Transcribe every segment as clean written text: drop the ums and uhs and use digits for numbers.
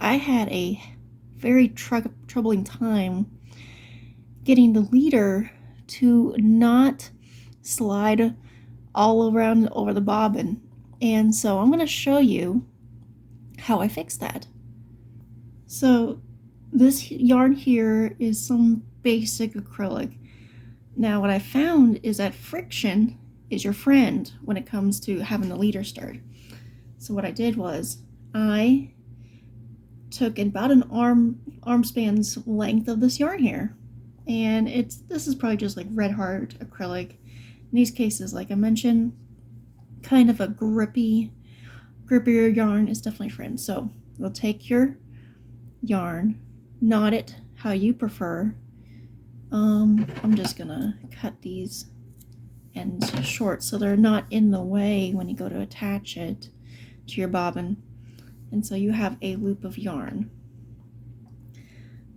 I had a very troubling time getting the leader to not slide all around over the bobbin. And so I'm going to show you how I fixed that. So this yarn here is some basic acrylic. Now what I found is that friction is your friend when it comes to having the leader start. So what I did was I took about an arm span's length of this yarn here, and this is probably just like red heart acrylic. In these cases, like I mentioned, kind of a grippier yarn is definitely friend. So you'll take your yarn, knot it how you prefer. I'm just gonna cut these ends short so they're not in the way when you go to attach it to your bobbin. And so you have a loop of yarn.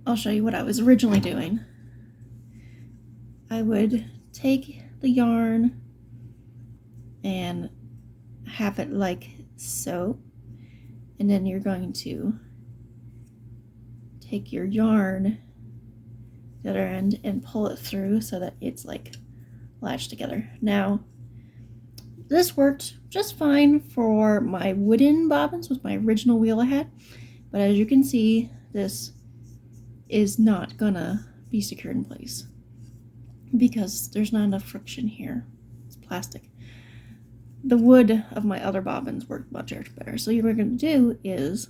I'll show you what I was originally doing. I would take the yarn and have it like so, and then you're going to take your yarn, the other end, and pull it through so that it's like latched together. Now, this worked just fine for my wooden bobbins with my original wheel I had, but as you can see, this is not gonna be secured in place because there's not enough friction here. It's plastic. The wood of my other bobbins worked much better. So what you're gonna do is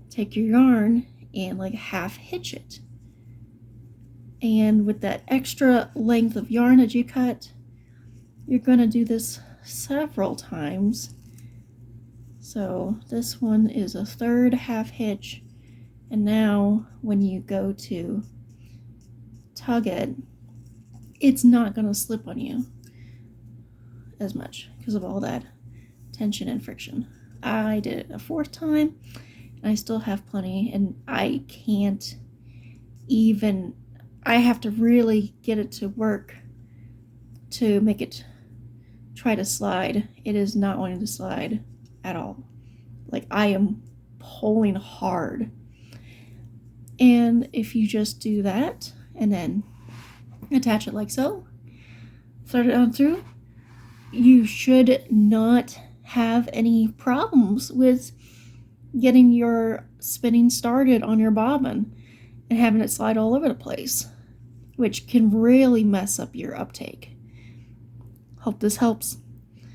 take your yarn and like half hitch it. And with that extra length of yarn that you cut, you're going to do this several times. So this one is a third half hitch, and now when you go to tug it, it's not going to slip on you as much because of all that tension and friction. I did it a fourth time, and I still have plenty, and I can't even, I have to really get it to work to make it try to slide. It is not wanting to slide at all. Like, I am pulling hard. And if you just do that and then attach it like so, thread it on through, you should not have any problems with getting your spinning started on your bobbin and having it slide all over the place, which can really mess up your uptake. Hope this helps.